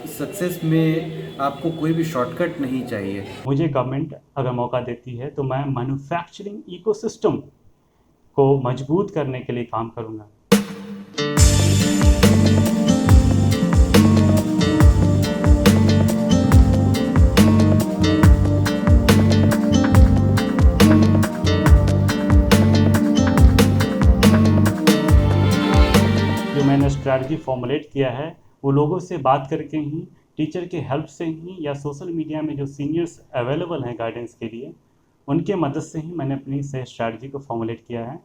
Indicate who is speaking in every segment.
Speaker 1: Success में आपको कोई भी शॉर्टकट नहीं चाहिए।
Speaker 2: मुझे गवर्नमेंट अगर मौका देती है तो मैं मैन्युफैक्चरिंग इकोसिस्टम को मजबूत करने के लिए काम करूँगा। जो मैंने स्ट्रैटेजी फॉर्मुलेट किया है वो लोगों से बात करके ही, टीचर के हेल्प से ही, या सोशल मीडिया में जो सीनियर्स अवेलेबल हैं गाइडेंस के लिए, उनके मदद से ही मैंने अपनी सही स्ट्रैटेजी को फॉर्मुलेट किया है।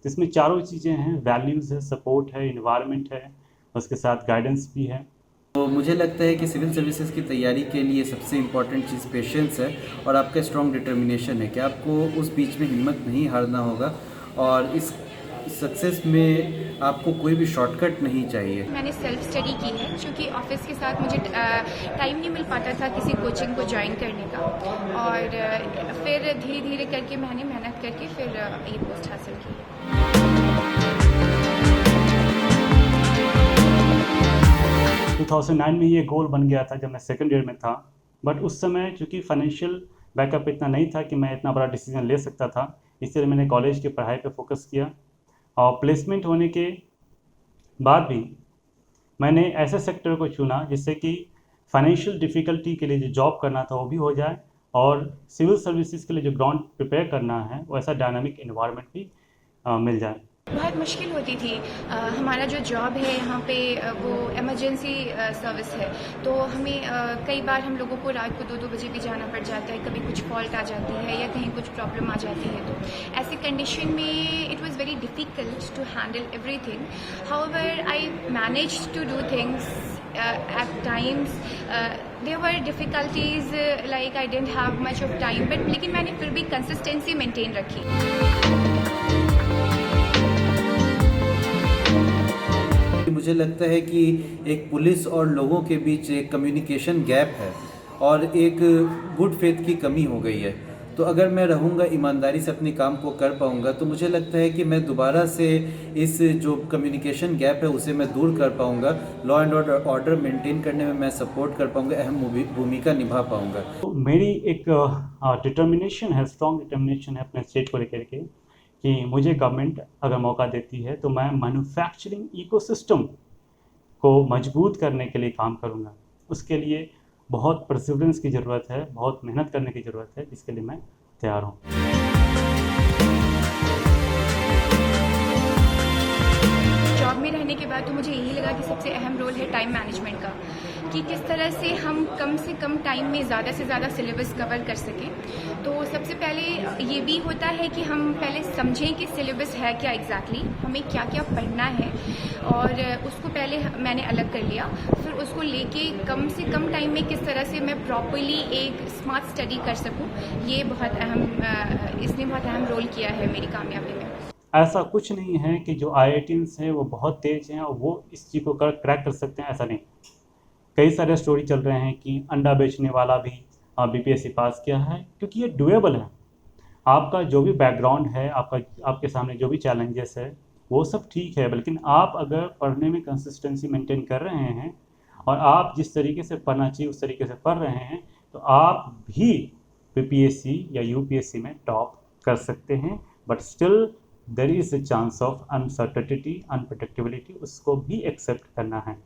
Speaker 2: जिसमें चारों चीज़ें हैं, वैल्यूज़ है, सपोर्ट है, इन्वायरमेंट है, उसके साथ गाइडेंस भी है।
Speaker 1: तो मुझे लगता है कि सिविल सर्विसेज की तैयारी के लिए सबसे इम्पॉर्टेंट चीज़ पेशेंस है और आपका स्ट्रॉन्ग डिटर्मिनेशन है कि आपको उस बीच में हिम्मत नहीं हारना होगा और इस सक्सेस में आपको कोई भी शॉर्टकट नहीं चाहिए।
Speaker 3: मैंने सेल्फ स्टडी की है क्योंकि ऑफिस के साथ मुझे टाइम नहीं मिल पाता था किसी कोचिंग को ज्वाइन करने का, और फिर धीरे धीरे करके मैंने मेहनत करके फिर ये पोस्ट हासिल की है।
Speaker 2: 2009 में ये गोल बन गया था जब मैं सेकंड ईयर में था, बट उस समय चूँकि फाइनेंशियल बैकअप इतना नहीं था कि मैं इतना बड़ा डिसीजन ले सकता था, इसलिए मैंने कॉलेज की पढ़ाई पे फोकस किया। और प्लेसमेंट होने के बाद भी मैंने ऐसे सेक्टर को चुना जिससे कि फाइनेंशियल डिफ़िकल्टी के लिए जो जॉब करना था वो भी हो जाए, और सिविल सर्विसेज के लिए जो ग्राउंड प्रिपेयर करना है वैसा डायनामिक इन्वायरमेंट भी मिल जाए।
Speaker 3: बहुत मुश्किल होती थी। हमारा जो जॉब है यहाँ पे वो इमरजेंसी सर्विस है, तो हमें कई बार हम लोगों को रात को 2-2 बजे भी जाना पड़ जाता है। कभी कुछ फॉल्ट आ जाती है या कहीं कुछ प्रॉब्लम आ जाती है, तो ऐसी कंडीशन में it was very difficult to handle everything. However I managed to do things at times. There were difficulties, like I didn't have much of time, but लेकिन मैंने फिर भी कंसिस्टेंसी मेंटेन रखी।
Speaker 1: मुझे लगता है कि एक पुलिस और लोगों के बीच एक कम्युनिकेशन गैप है और एक गुड फेथ की कमी हो गई है। तो अगर मैं रहूँगा, ईमानदारी से अपने काम को कर पाऊँगा, तो मुझे लगता है कि मैं दोबारा से इस जो कम्युनिकेशन गैप है उसे मैं दूर कर पाऊँगा। लॉ एंड ऑर्डर मेंटेन करने में मैं सपोर्ट कर पाऊँगा, अहम भूमिका निभा पाऊँगा।
Speaker 2: तो मेरी एक डिटर्मिनेशन है, स्ट्रॉन्ग डिटर्मिनेशन है अपने स्टेट को लेकर के, कि मुझे गवर्नमेंट अगर मौका देती है तो मैं मैन्युफैक्चरिंग इकोसिस्टम को मजबूत करने के लिए काम करूँगा। उसके लिए बहुत परसिवरेंस की ज़रूरत है, बहुत मेहनत करने की ज़रूरत है, जिसके लिए मैं तैयार हूँ।
Speaker 3: जॉब में रहने के बाद तो मुझे यही लगा कि सबसे अहम रोल है टाइम मैनेजमेंट का, कि किस तरह से हम कम से कम टाइम में ज़्यादा से ज़्यादा सिलेबस कवर कर सकें। तो सबसे पहले ये भी होता है कि हम पहले समझें कि सिलेबस है क्या एग्जैक्टली, हमें क्या क्या पढ़ना है, और उसको पहले मैंने अलग कर लिया। फिर उसको लेके कम से कम टाइम में किस तरह से मैं प्रॉपरली एक स्मार्ट स्टडी कर सकूं, ये बहुत अहम, इसने बहुत अहम रोल किया है मेरी कामयाबी में।
Speaker 2: ऐसा कुछ नहीं है कि जो IITians हैं वो बहुत तेज़ हैं और वो इस चीज़ को क्रैक कर सकते हैं, ऐसा नहीं। कई सारे स्टोरी चल रहे हैं कि अंडा बेचने वाला भी BPSC पास किया है, क्योंकि ये डुएबल है। आपका जो भी बैकग्राउंड है, आपके सामने जो भी चैलेंजेस है, वो सब ठीक है, लेकिन आप अगर पढ़ने में कंसिस्टेंसी मेंटेन कर रहे हैं और आप जिस तरीके से पढ़ना चाहिए उस तरीके से पढ़ रहे हैं, तो आप भी PPSC या UPSC में टॉप कर सकते हैं। But still there is a chance of uncertainty, unpredictability, उसको भी एक्सेप्ट करना है।